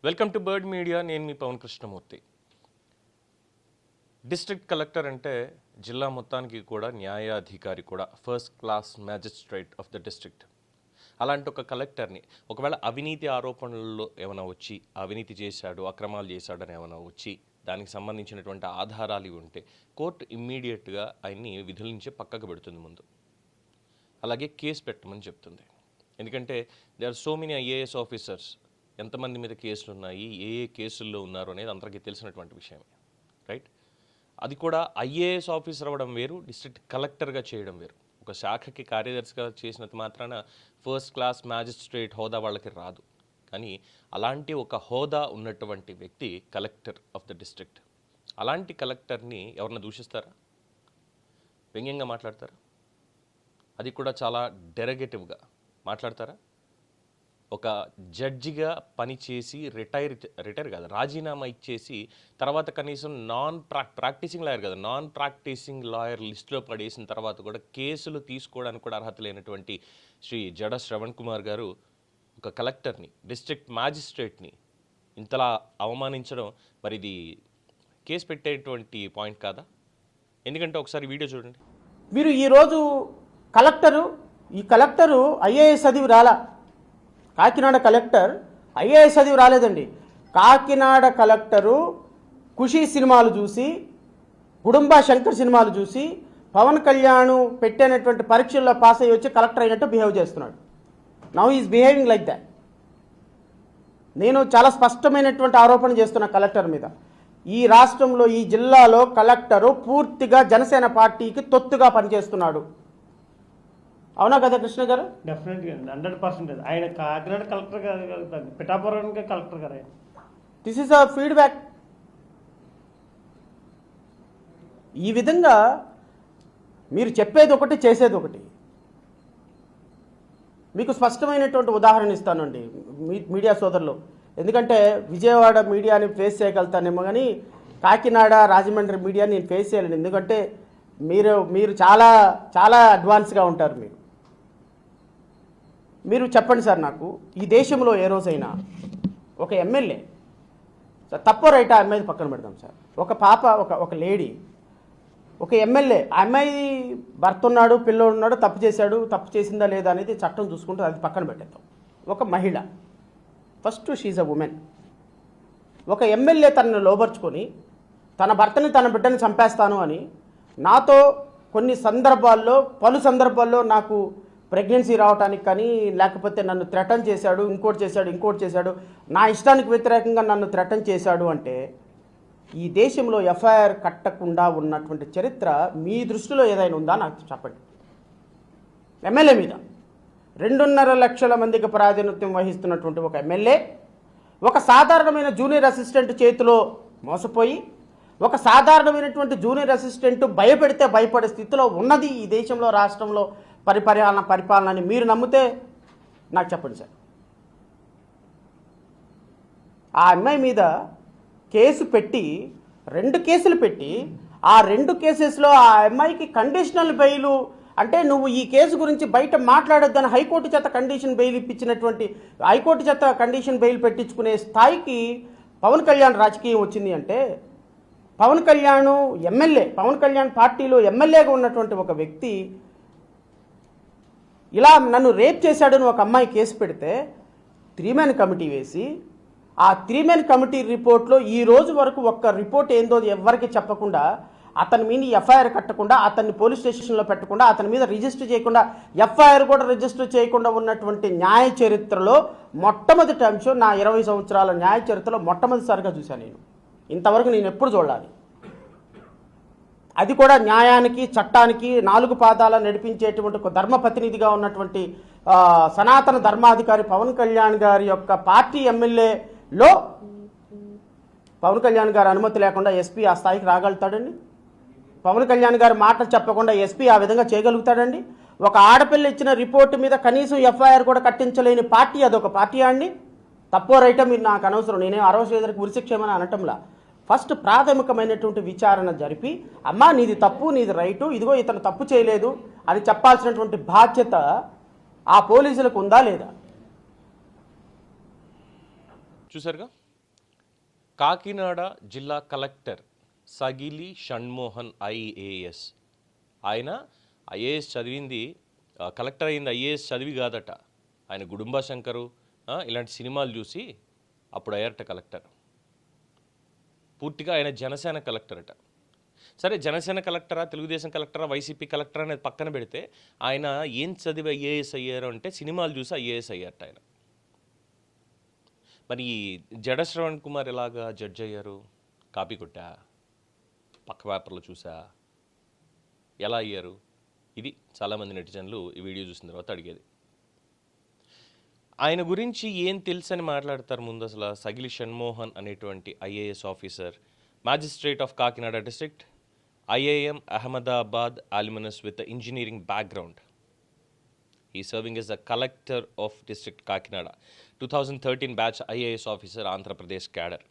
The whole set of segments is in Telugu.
Welcome to bird media. నేను మీ పవన్ కృష్ణమూర్తి. డిస్ట్రిక్ట్ కలెక్టర్ అంటే జిల్లా మొత్తానికి కూడా న్యాయాధికారి కూడా, first class magistrate of the district. అలాంటి ఒక కలెక్టర్ని ఒకవేళ అవినీతి ఆరోపణల్లో ఏమైనా వచ్చి అవినీతి చేశాడు, అక్రమాలు చేశాడని ఏమైనా వచ్చి దానికి సంబంధించినటువంటి ఆధారాలు ఉంటే కోర్టు ఇమ్మీడియట్గా ఆయన్ని విధుల నుంచి పక్కకు పెడుతుంది ముందు. అలాగే కేసు పెట్టమని చెప్తుంది. ఎందుకంటే they are so many IAS officers, ఎంతమంది మీద కేసులు ఉన్నాయి, ఏ కేసుల్లో ఉన్నారు అనేది అందరికీ తెలిసినటువంటి విషయమే, రైట్? అది కూడా ఐఏఎస్ ఆఫీసర్ అవ్వడం వేరు, డిస్ట్రిక్ట్ కలెక్టర్గా చేయడం వేరు. ఒక శాఖకి కార్యదర్శిగా చేసినంత మాత్రాన ఫస్ట్ క్లాస్ మ్యాజిస్ట్రేట్ హోదా వాళ్ళకి రాదు. కానీ అలాంటి ఒక హోదా ఉన్నటువంటి వ్యక్తి కలెక్టర్ ఆఫ్ ద డిస్ట్రిక్ట్. అలాంటి కలెక్టర్ని ఎవరన్నా దూషిస్తారా? వ్యంగ్యంగా మాట్లాడతారా? అది కూడా చాలా డెరగేటివ్గా మాట్లాడతారా? ఒక జడ్జిగా పనిచేసి రిటైర్ కాదు, రాజీనామా ఇచ్చేసి తర్వాత కనీసం ప్రాక్టీసింగ్ లాయర్ కదా, నాన్ ప్రాక్టీసింగ్ లాయర్ లిస్టులో పడేసిన తర్వాత కూడా కేసులు తీసుకోవడానికి కూడా అర్హత లేనటువంటి శ్రీ జడ శ్రవణ్ కుమార్ గారు ఒక కలెక్టర్ని, డిస్ట్రిక్ట్ మ్యాజిస్ట్రేట్ని ఇంతలా అవమానించడం మరి ఇది కేసు పెట్టేటువంటి పాయింట్ కాదా? ఎందుకంటే ఒకసారి వీడియో చూడండి. మీరు ఈరోజు ఈ కలెక్టరు ఐఏఎస్ చదివి రాలా. కాకినాడ కలెక్టర్ ఐఏఎస్ చదివి రాలేదండి. కాకినాడ కలెక్టరు ఖుషీ సినిమాలు చూసి, గుడుంబా శంకర్ సినిమాలు చూసి, పవన్ కళ్యాణ్ పెట్టినటువంటి పరీక్షల్లో పాస్ అయ్యి వచ్చి కలెక్టర్ అయినట్టు బిహేవ్ చేస్తున్నాడు. Now is behaving like that. నేను చాలా స్పష్టమైనటువంటి ఆరోపణ చేస్తున్నా కలెక్టర్ మీద. ఈ రాష్ట్రంలో, ఈ జిల్లాలో కలెక్టరు పూర్తిగా జనసేన పార్టీకి తొత్తుగా పనిచేస్తున్నాడు. అవునా కదా కృష్ణ గారు? డెఫినెట్గా 100%. ఆయన కాకినాడ కలెక్టర్ గారు, పిఠాపురం కలెక్టర్ గారు. This is a feedback. ఈ విధంగా మీరు చెప్పేది ఒకటి, చేసేది ఒకటి. మీకు స్పష్టమైనటువంటి ఉదాహరణ ఇస్తానండి మీడియా సోదరులు. ఎందుకంటే విజయవాడ మీడియాని ఫేస్ చేయగలుగుతానేమో, కానీ కాకినాడ, రాజమండ్రి మీడియాని నేను ఫేస్ చేయలేను. ఎందుకంటే మీరు చాలా చాలా అడ్వాన్స్గా ఉంటారు. మీరు చెప్పండి సార్, నాకు ఈ దేశంలో ఏ రోజైనా ఒక ఎమ్మెల్యే, తప్పో రైటా అమ్మాయి పక్కన పెడదాం సార్, ఒక పాప, ఒక లేడీ, ఒక ఎమ్మెల్యే, ఆ అమ్మాయి భర్త ఉన్నాడు, పిల్లోడు ఉన్నాడు, తప్పు చేసిందా లేదా అనేది చట్టం చూసుకుంటే అది పక్కన పెట్టేద్దాం. ఒక మహిళ, ఫస్ట్ షీఈ్ అ ఉమెన్. ఒక ఎమ్మెల్యే తనను లోబర్చుకొని తన భర్తని, తన బిడ్డని చంపేస్తాను అని నాతో పలు సందర్భాల్లో నాకు ప్రెగ్నెన్సీ రావడానికి కానీ, లేకపోతే నన్ను థ్రెటన్ చేశాడు, ఇంకోటి చేశాడు, నా ఇష్టానికి వ్యతిరేకంగా నన్ను థ్రెటన్ చేశాడు అంటే ఈ దేశంలో ఎఫ్ఐఆర్ కట్టకుండా ఉన్నటువంటి చరిత్ర మీ దృష్టిలో ఏదైనా ఉందా నాకు చెప్పండి. ఎమ్మెల్యే మీద 2.5 లక్షల మందికి ప్రాతినిధ్యం వహిస్తున్నటువంటి ఒక ఎమ్మెల్యే ఒక సాధారణమైన జూనియర్ అసిస్టెంట్ చేతిలో మోసపోయి, ఒక సాధారణమైనటువంటి జూనియర్ అసిస్టెంట్ భయపెడితే భయపడే స్థితిలో ఉన్నది ఈ దేశంలో, రాష్ట్రంలో పరిపాలన అని మీరు నమ్మితే నాకు చెప్పండి సార్. ఆ అమ్మాయి మీద కేసు పెట్టి, 2 కేసులు పెట్టి, ఆ 2 కేసెస్లో ఆ అమ్మాయికి కండిషనల్ బెయిల్, అంటే నువ్వు ఈ కేసు గురించి బయట మాట్లాడొద్దని హైకోర్టు చేత కండిషన్ బెయిల్ ఇప్పించినటువంటి, హైకోర్టు చేత కండిషన్ బెయిల్ పెట్టించుకునే స్థాయికి పవన్ కళ్యాణ్ రాజకీయం వచ్చింది అంటే, పవన్ కళ్యాణ్ ఎమ్మెల్యే, పవన్ కళ్యాణ్ పార్టీలో ఎమ్మెల్యేగా ఉన్నటువంటి ఒక వ్యక్తి ఇలా నన్ను రేప్ చేశాడని ఒక అమ్మాయి కేసు పెడితే 3 మెన్ కమిటీ వేసి, ఆ 3 మెన్ కమిటీ రిపోర్ట్లో ఈ రోజు వరకు ఒక్క రిపోర్ట్ ఏందో ఎవరికి చెప్పకుండా, అతని మీద ఎఫ్ఐఆర్ కట్టకుండా, అతన్ని పోలీస్ స్టేషన్లో పెట్టకుండా, అతని మీద రిజిస్టర్ చేయకుండా, ఎఫ్ఐఆర్ కూడా రిజిస్టర్ చేయకుండా ఉన్నటువంటి న్యాయ చరిత్రలో మొట్టమొదటి అంశం, నా 20 సంవత్సరాల న్యాయ చరిత్రలో మొట్టమొదటిసారిగా చూశాను నేను. ఇంతవరకు నేను ఎప్పుడు చూడాలి. అది కూడా న్యాయానికి, చట్టానికి 4 పాదాల నడిపించేటువంటి ఒక ధర్మప్రతినిధిగా ఉన్నటువంటి సనాతన ధర్మాధికారి పవన్ కళ్యాణ్ గారి యొక్క పార్టీ ఎమ్మెల్యేలో పవన్ కళ్యాణ్ గారి అనుమతి లేకుండా ఎస్పీ ఆ స్థాయికి రాగలుగుతాడండి? పవన్ కళ్యాణ్ గారి మాటలు చెప్పకుండా ఎస్పీ ఆ విధంగా చేయగలుగుతాడండి? ఒక ఆడపిల్ల ఇచ్చిన రిపోర్టు మీద కనీసం ఎఫ్ఐఆర్ కూడా కట్టించలేని పార్టీ అదొక పార్టీ అండి? తప్పో రైటో మీరు నాకు అనవసరం, నేనేం 60 శ్రీధర్కి ఉరిశిక్షేమని అనటంలా. ఫస్ట్ ప్రాథమికమైనటువంటి విచారణ జరిపి, అమ్మా నీది తప్పు, నీది రైటు, ఇదిగో ఇతను తప్పు చేయలేదు అని చెప్పాల్సినటువంటి బాధ్యత ఆ పోలీసులకు ఉందా లేదా? చూసారుగా కాకినాడ జిల్లా కలెక్టర్ సగిలి షణ్మోహన్ ఐఏఎస్. ఆయన ఐఏఎస్ చదివింది, కలెక్టర్ అయింది ఐఏఎస్ చదివి కాదట. ఆయన గుడుంబ శంకరు ఇలాంటి సినిమాలు చూసి అప్పుడు అయ్యారట కలెక్టర్. పూర్తిగా ఆయన జనసేన కలెక్టర్ అట. సరే, జనసేన కలెక్టరా, తెలుగుదేశం కలెక్టరా, వైసీపీ కలెక్టరా అనేది పక్కన పెడితే ఆయన ఏం చదివి ఐఏఎస్ అయ్యారు అంటే సినిమాలు చూసి ఐఏఎస్ అయ్యారట ఆయన. మరి జడ శ్రవణ్ కుమార్ ఎలాగా జడ్జ్ అయ్యారు? కాపీ కొట్టా, పక్క పేపర్లో చూసా, ఎలా అయ్యారు? ఇది చాలామంది నెటిజన్లు ఈ వీడియో చూసిన తర్వాత అడిగేది. ఆయన గురించి ఏం తెలుసని మాట్లాడతారు ముందు అసలు. సగిలి షణ్మోహన్ అనేటువంటి IAS officer, magistrate of Kakinada district, IIM Ahmedabad alumnus with the engineering background. He is serving as the collector of district Kakinada, 2013 batch IAS officer, Andhra Pradesh cadre.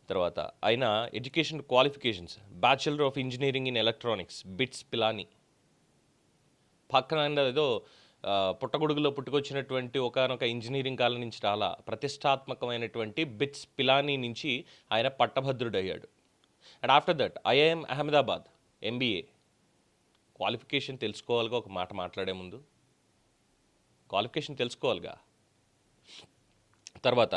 తర్వాత ఆయన education qualifications, bachelor of engineering in electronics, bits Pilani. పక్కన ఏదో పుట్టగొడుగులో పుట్టుకొచ్చినటువంటి ఒకనొక ఇంజనీరింగ్ కాలం నుంచి చాలా ప్రతిష్టాత్మకమైనటువంటి బిట్స్ పిలాని నుంచి ఆయన పట్టభద్రుడయ్యాడు. And after that IIM Ahmedabad MBA. Qualification తెలుసుకోవాలిగా, ఒక మాట మాట్లాడే ముందు క్వాలిఫికేషన్ తెలుసుకోవాలిగా. తర్వాత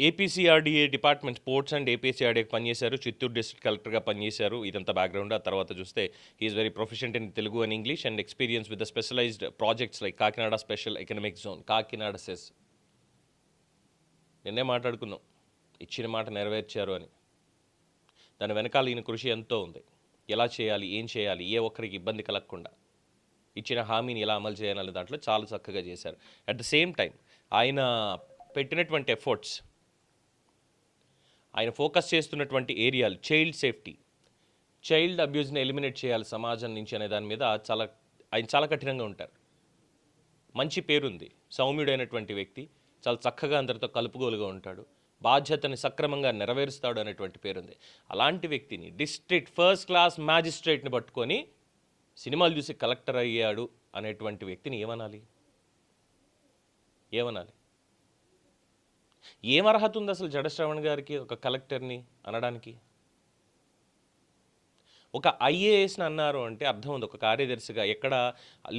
APCRDA డిపార్ట్మెంట్ స్పోర్ట్స్ అండ్ APCRDAకి పనిచేశారు, చిత్తూరు డిస్ట్రిక్ట్ కలెక్టర్గా పనిచేశారు. ఇదంతా బ్యాక్గ్రౌండ్. ఆ తర్వాత చూస్తే he is very proficient in Telugu and English and experience with the specialised projects like Kakinada special economic zone, Kakinada SEZ. నిన్నే మాట్లాడుకున్నాం, ఇచ్చిన మాట నెరవేర్చారు అని. దాని వెనకాల ఈయన కృషి ఎంతో ఉంది. ఎలా చేయాలి, ఏం చేయాలి, ఏ ఒక్కరికి ఇబ్బంది కలగకుండా ఇచ్చిన హామీని ఎలా అమలు చేయాలనే దాంట్లో చాలా చక్కగా చేశారు. అట్ ద సేమ్ టైం ఆయన పెట్టినటువంటి ఎఫర్ట్స్, ఆయన ఫోకస్ చేస్తున్నటువంటి ఏరియాలు, చైల్డ్ సేఫ్టీ, చైల్డ్ అబ్యూజ్ని ఎలిమినేట్ చేయాలి సమాజం నుంచి అనే దాని మీద ఆయన చాలా కఠినంగా ఉంటారు. మంచి పేరుంది, సౌమ్యుడైనటువంటి వ్యక్తి, చాలా చక్కగా అందరితో కలుపుగోలుగా ఉంటాడు, బాధ్యతని సక్రమంగా నెరవేరుస్తాడు అనేటువంటి పేరుంది. అలాంటి వ్యక్తిని, డిస్ట్రిక్ట్ ఫస్ట్ క్లాస్ మ్యాజిస్ట్రేట్ని పట్టుకొని సినిమాలు చూసి కలెక్టర్ అయ్యాడు అనేటువంటి వ్యక్తిని ఏమనాలి? ఏం అర్హత ఉంది అసలు జడ శ్రవణ్ గారికి ఒక కలెక్టర్ని అనడానికి? ఒక ఐఏఎస్ని అన్నారు అంటే అర్థం ఉంది. ఒక కార్యదర్శిగా ఎక్కడ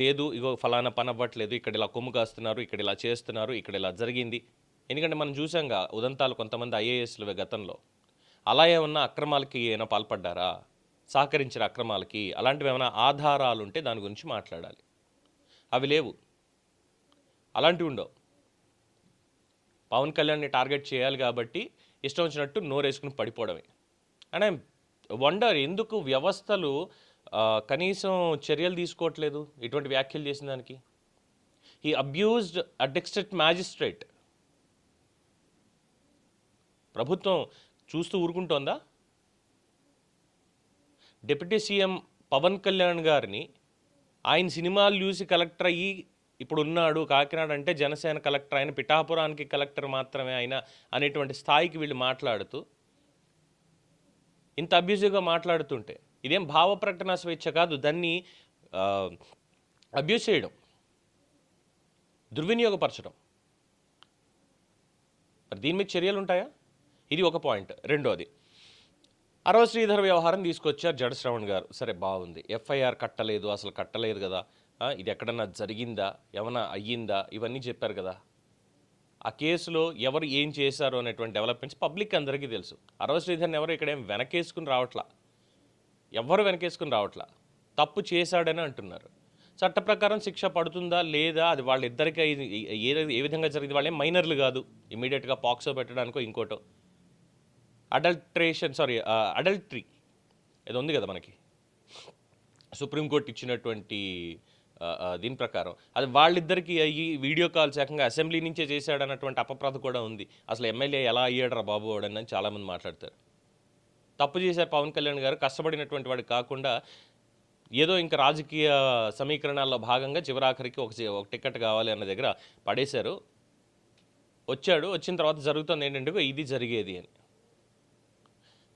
లేదు, ఇగో ఫలానా పని అవ్వట్లేదు, ఇక్కడ ఇలా కొమ్ము కాస్తున్నారు, ఇక్కడ ఇలా చేస్తున్నారు, ఇక్కడ ఇలా జరిగింది. ఎందుకంటే మనం చూసాంగా ఉదంతాలు, కొంతమంది ఐఏఎస్లు గతంలో అలా ఏమన్నా అక్రమాలకి ఏమైనా పాల్పడ్డారా, సహకరించిన అక్రమాలకి, అలాంటివి ఏమైనా ఆధారాలు ఉంటే దాని గురించి మాట్లాడాలి. అవి లేవు, అలాంటివి ఉండవు. పవన్ కళ్యాణ్ని టార్గెట్ చేయాలి కాబట్టి ఇష్టం వచ్చినట్టు నోరేసుకుని పడిపోవడమే. అండ్ వండర్ ఎందుకు వ్యవస్థలు కనీసం చర్యలు తీసుకోవట్లేదు ఇటువంటి వ్యాఖ్యలు చేసిన దానికి. He abused a district magistrate. ప్రభుత్వం చూస్తూ ఊరుకుంటోందా? డిప్యూటీ సీఎం పవన్ కళ్యాణ్ గారిని ఆయన సినిమాలు చూసి కలెక్టర్ అయ్యి ఇప్పుడు ఉన్నాడు, కాకినాడ అంటే జనసేన కలెక్టర్, ఆయన పిఠాపురానికి కలెక్టర్ మాత్రమే ఆయన అనేటువంటి స్థాయికి వీళ్ళు మాట్లాడుతూ ఇంత అబ్యూజివ్గా మాట్లాడుతుంటే ఇదేం భావ ప్రకటన స్వేచ్ఛ కాదు, దాన్ని అబ్యూజ్ చేయడం, దుర్వినియోగపరచడం. మరి దీని మీద చర్యలు ఉంటాయా? ఇది ఒక పాయింట్. రెండోది, అరవ శ్రీధర్ వ్యవహారం తీసుకొచ్చారు జడ శ్రవణ్ గారు. సరే, బాగుంది. FIR కట్టలేదు, అసలు కట్టలేదు కదా, ఇది ఎక్కడన్నా జరిగిందా, ఏమన్నా అయ్యిందా, ఇవన్నీ చెప్పారు కదా. ఆ కేసులో ఎవరు ఏం చేశారు అనేటువంటి డెవలప్మెంట్స్ పబ్లిక్ అందరికీ తెలుసు. అరవ శ్రీధర్ని ఎవరు ఇక్కడ ఏం వెనకేసుకుని రావట్లా, ఎవరు వెనకేసుకుని రావట్లా. తప్పు చేశాడని అంటున్నారు. చట్ట ప్రకారం శిక్ష పడుతుందా లేదా, అది వాళ్ళిద్దరికీ ఏ విధంగా జరిగింది, వాళ్ళేం మైనర్లు కాదు, ఇమీడియట్గా పాక్సో పెట్టడానికో ఇంకోటో. అడల్టరీ ఏదో ఉంది కదా మనకి, సుప్రీంకోర్టు ఇచ్చినటువంటి దీని ప్రకారం అది వాళ్ళిద్దరికీ అయ్యి వీడియో కాల్స్ ఏకంగా అసెంబ్లీ నుంచే చేశాడు అన్నటువంటి అపప్రద కూడా ఉంది. అసలు ఎమ్మెల్యే ఎలా అయ్యాడరా బాబు వాడని చాలామంది మాట్లాడతారు. తప్పు చేశారు పవన్ కళ్యాణ్ గారు, కష్టపడినటువంటి వాడు కాకుండా ఏదో ఇంకా రాజకీయ సమీకరణాల్లో భాగంగా చివరాఖరికి ఒక టికెట్ కావాలి అన్న దగ్గర పడేశారు. వచ్చిన తర్వాత జరుగుతుంది ఏంటంటే ఇది జరిగేది అని.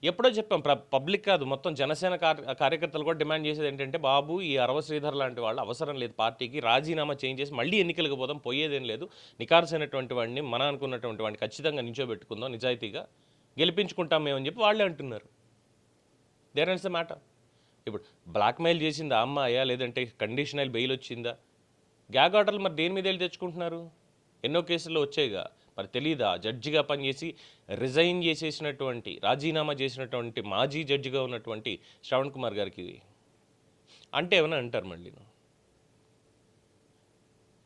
ఎప్పుడో చెప్పాం పబ్లిక్ కాదు మొత్తం జనసేన కార్యకర్తలు కూడా డిమాండ్ చేసేది ఏంటంటే బాబు ఈ అరవ శ్రీధర్ లాంటి వాళ్ళు అవసరం లేదు పార్టీకి, రాజీనామా చేంజ్ చేసి మళ్ళీ ఎన్నికలకు పోదాం, పోయేదేం లేదు, నికార్సైనటువంటి వాడిని మన అనుకున్నటువంటి వాడిని ఖచ్చితంగా నించోబెట్టుకుందాం, నిజాయితీగా గెలిపించుకుంటాం మేమని చెప్పి వాళ్ళే అంటున్నారు. There is the matter. ఇప్పుడు బ్లాక్మెయిల్ చేసిందా అమ్మాయా, లేదంటే కండిషనల్ బెయిల్ వచ్చిందా? గ్యాగ్ ఆర్డర్లు మరి దేని మీద వెళ్ళి తెచ్చుకుంటున్నారు? ఎన్నో కేసుల్లో వచ్చాయిగా, మరి తెలీదా? జడ్జిగా పనిచేసి రిజైన్ చేసేసినటువంటి, రాజీనామా చేసినటువంటి మాజీ జడ్జిగా ఉన్నటువంటి శ్రవణ్ కుమార్ గారికి అంటే ఏమైనా అంటారు మళ్ళీ.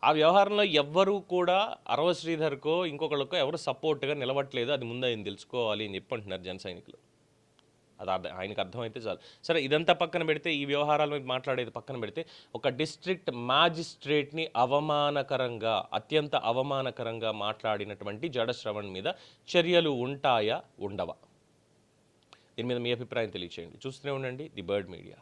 ఆ వ్యవహారంలో ఎవ్వరూ కూడా అరవ శ్రీధర్కో ఇంకొకళ్ళకో ఎవరు సపోర్ట్గా నిలవట్లేదు, అది ముందు ఆయన తెలుసుకోవాలి అని చెప్పి అంటున్నారు జన సైనికులు. అది ఆయనకు అర్థమైతే చాలు. సరే, ఇదంతా పక్కన పెడితే, ఈ వ్యవహారాల మీద మాట్లాడేది పక్కన పెడితే, ఒక డిస్ట్రిక్ట్ మ్యాజిస్ట్రేట్ని అవమానకరంగా, అత్యంత అవమానకరంగా మాట్లాడినటువంటి జడ శ్రవణ్ మీద చర్యలు ఉంటాయా, ఉండవా? దీని మీద మీ అభిప్రాయం తెలియచేయండి. చూస్తూనే ఉండండి ది బర్డ్ మీడియా.